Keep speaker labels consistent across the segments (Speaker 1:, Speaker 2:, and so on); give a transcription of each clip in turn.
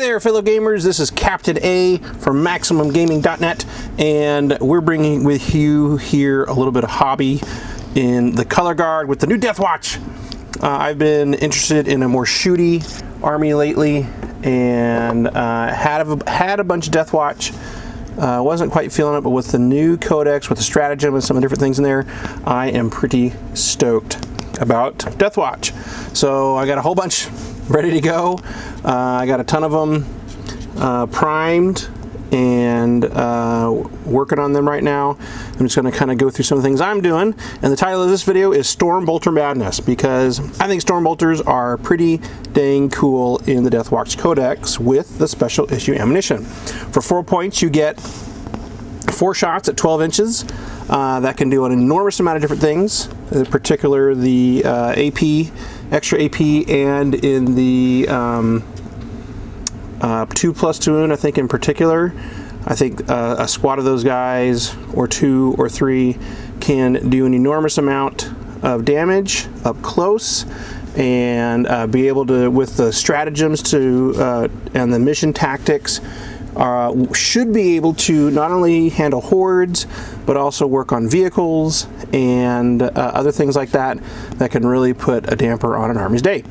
Speaker 1: there, fellow gamers. This is Captain A from MaximumGaming.net, and we're bringing with you here a little bit of hobby in the color guard with the new Deathwatch. I've been interested in a more shooty army lately, and had a bunch of Deathwatch. Wasn't quite feeling it, but with the new codex, with the stratagem and some of the different things in there, I am pretty stoked about Deathwatch. So I got a whole bunch ready to go. I got a ton of them primed and working on them right now. I'm just going to kind of go through some of the things I'm doing, and the title of this video is Stormbolter Madness, because I think Stormbolters are pretty dang cool in the Deathwatch Codex with the special issue ammunition. For 4 points you get 4 shots at 12 inches that can do an enormous amount of different things, in particular the AP, extra AP, and in the 2+2, I think in particular. I think a squad of those guys, or 2 or 3, can do an enormous amount of damage up close, and be able to, with the stratagems to and the mission tactics, should be able to not only handle hordes, but also work on vehicles and other things like that that can really put a damper on an army's day.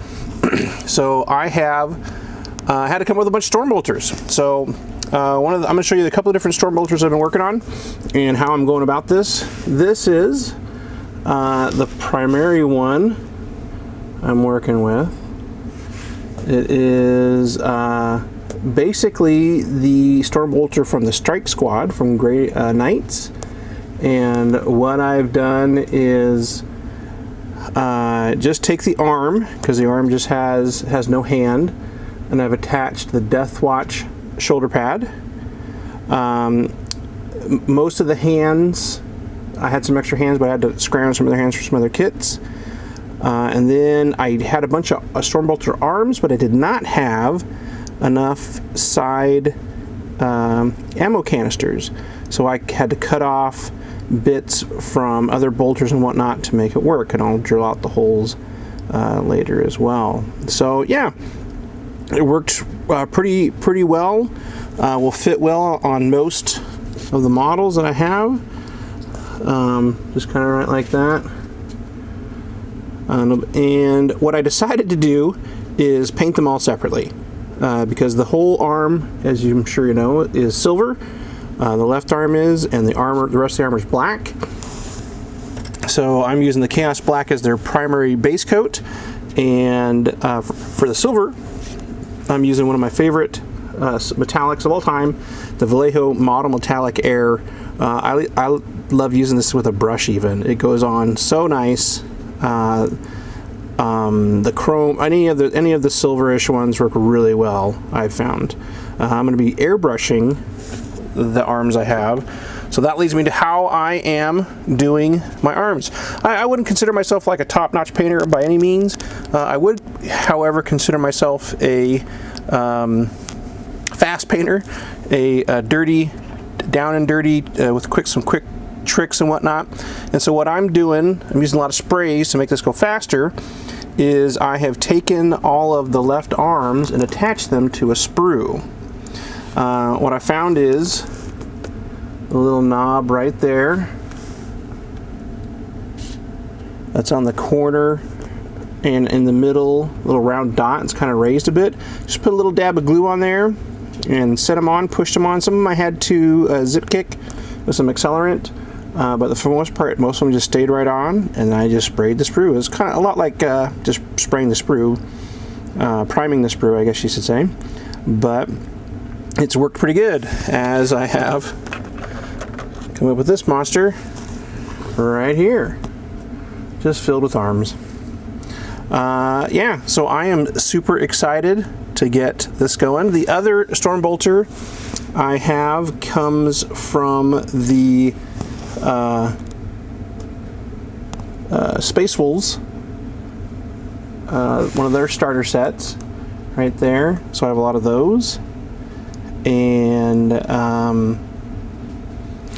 Speaker 1: So I have had to come up with a bunch of Stormbolters. So I'm going to show you a couple of different Stormbolters I've been working on and how I'm going about this. This is the primary one I'm working with. It is basically the Stormbolter from the Strike Squad from Grey Knights, and what I've done is just take the arm, because the arm just has no hand, and I've attached the Deathwatch shoulder pad. Most of the hands, I had some extra hands, but I had to scrounge some other hands for some other kits. And then I had a bunch of Stormbolter arms, but I did not have enough side ammo canisters, so I had to cut off bits from other bolters and whatnot to make it work, and I'll drill out the holes later as well. So yeah, it worked pretty well. Will fit well on most of the models that I have. Just kind of right like that. And what I decided to do is paint them all separately, because the whole arm, as I'm sure you know, is silver. The left arm is, and the rest of the armor is black. So I'm using the Chaos Black as their primary base coat, and for the silver, I'm using one of my favorite metallics of all time, the Vallejo Model Metallic Air. I love using this with a brush even. It goes on so nice. The chrome, any of the silverish ones work really well, I've found. I'm going to be airbrushing the arms I have, so that leads me to how I am doing my arms. I wouldn't consider myself like a top-notch painter by any means. I would, however, consider myself a fast painter, a dirty, down and dirty, with some quick tricks and whatnot. And so what I'm doing, I'm using a lot of sprays to make this go faster, is I have taken all of the left arms and attached them to a sprue. What I found is a little knob right there that's on the corner, and in the middle, a little round dot, it's kind of raised a bit. Just put a little dab of glue on there and set them on, pushed them on. Some of them I had to zip kick with some accelerant, but for the most part, most of them just stayed right on, and I just sprayed the sprue. It's kind of a lot like just spraying the sprue, priming the sprue, I guess you should say. But it's worked pretty good, as I have come up with this monster right here, just filled with arms. Yeah, so I am super excited to get this going. The other Stormbolter I have comes from the Space Wolves, one of their starter sets right there. So I have a lot of those, and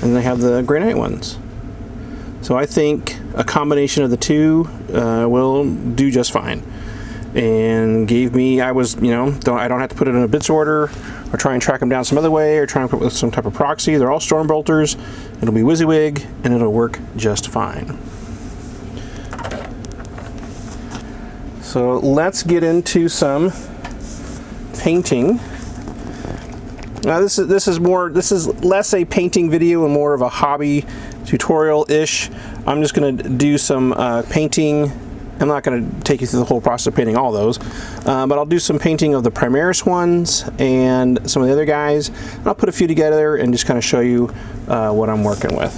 Speaker 1: they have the Grey Knight ones. So I think a combination of the two will do just fine. and gave me, I don't have to put it in a bits order or try and track them down some other way or try and put it with some type of proxy. They're all Stormbolters. It'll be WYSIWYG and it'll work just fine. So let's get into some painting. Now this is less a painting video and more of a hobby tutorial-ish. I'm just going to do some painting. I'm not going to take you through the whole process of painting all those, but I'll do some painting of the Primaris ones and some of the other guys. And I'll put a few together and just kind of show you what I'm working with.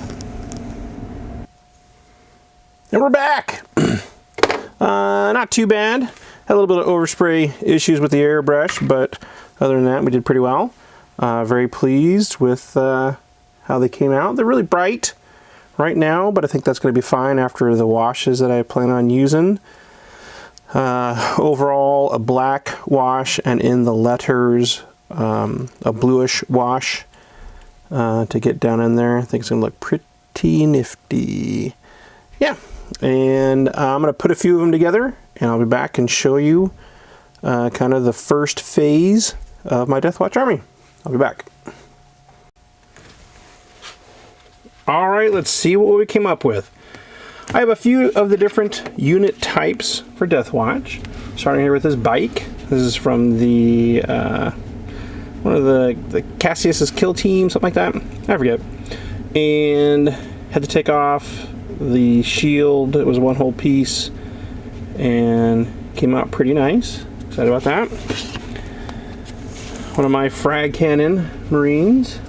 Speaker 1: And we're back. Not too bad. Had a little bit of overspray issues with the airbrush, but other than that, we did pretty well. Very pleased with how they came out. They're really bright right now, but I think that's going to be fine after the washes that I plan on using. Overall, a black wash, and in the letters, a bluish wash to get down in there. I think it's going to look pretty nifty. Yeah, and I'm going to put a few of them together, and I'll be back and show you kind of the first phase of my Deathwatch army. I'll be back. All right, let's see what we came up with. I have a few of the different unit types for Deathwatch. Starting here with this bike. This is from the one of the Cassius's kill team, something like that. I forget. And had to take off the shield. It was one whole piece, and came out pretty nice. Excited about that. One of my frag cannon Marines.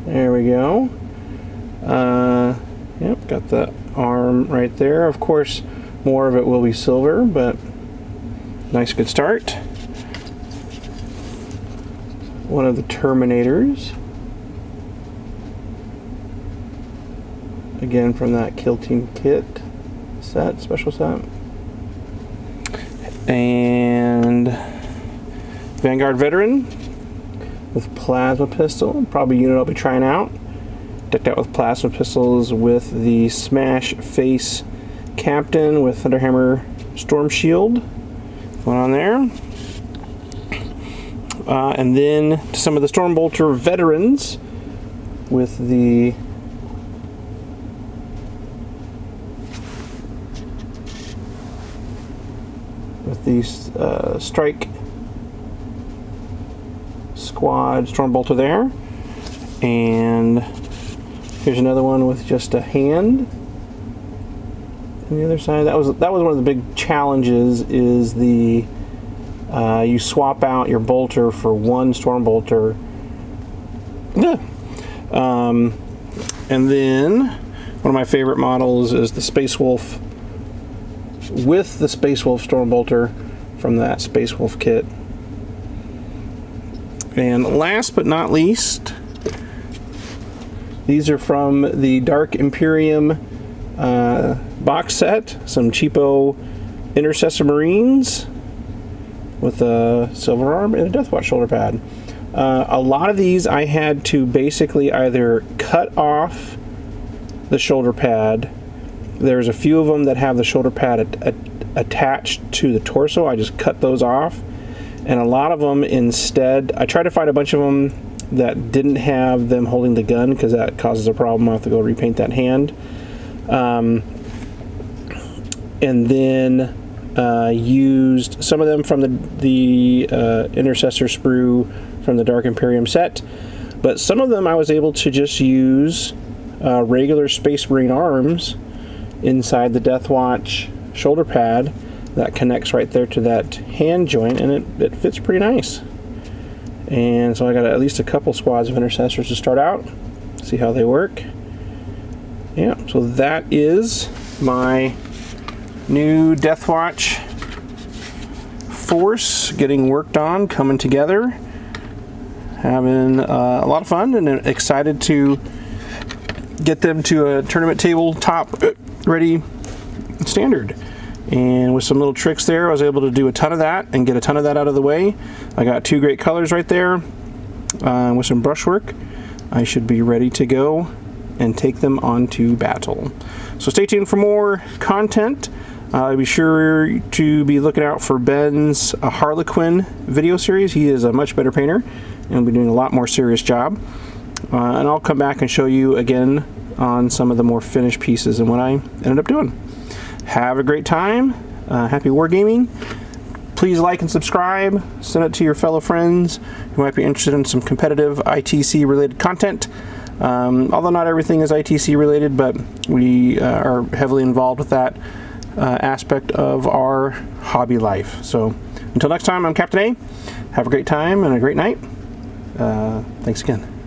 Speaker 1: There we go. Yep, got the arm right there. Of course, more of it will be silver, but nice good start. One of the Terminators. Again, from that Kill Team kit set, special set. And Vanguard Veteran with plasma pistol, probably a unit I'll be trying out. Decked out with plasma pistols with the Smash Face Captain with Thunderhammer Storm Shield going on there. And then to some of the Stormbolter veterans with the Strike Squad Stormbolter there, and here's another one with just a hand on the other side. That was one of the big challenges, is the you swap out your bolter for one Stormbolter. Yeah. And then one of my favorite models is the Space Wolf with the Space Wolf Stormbolter from that Space Wolf kit. And last but not least, these are from the Dark Imperium box set. Some cheapo Intercessor Marines with a silver arm and a Deathwatch shoulder pad. A lot of these I had to basically either cut off the shoulder pad. There's a few of them that have the shoulder pad attached to the torso. I just cut those off. And a lot of them instead, I tried to find a bunch of them that didn't have them holding the gun, because that causes a problem. I'll have to go repaint that hand. And then used some of them from the Intercessor sprue from the Dark Imperium set. But some of them I was able to just use regular Space Marine arms inside the Deathwatch shoulder pad that connects right there to that hand joint, and it fits pretty nice. And so I got at least a couple squads of Intercessors to start out, see how they work. Yeah, so that is my new Deathwatch force getting worked on, coming together, having a lot of fun, and excited to get them to a tournament tabletop ready standard. And with some little tricks there, I was able to do a ton of that and get a ton of that out of the way. I got two great colors right there with some brushwork. I should be ready to go and take them onto battle. So stay tuned for more content. Be sure to be looking out for Ben's Harlequin video series. He is a much better painter and will be doing a lot more serious job. And I'll come back and show you again on some of the more finished pieces and what I ended up doing. Have a great time. Happy wargaming. Please like and subscribe. Send it to your fellow friends who might be interested in some competitive ITC related content. Although not everything is ITC related, but we are heavily involved with that aspect of our hobby life. So until next time, I'm Captain A. Have a great time and a great night. Thanks again.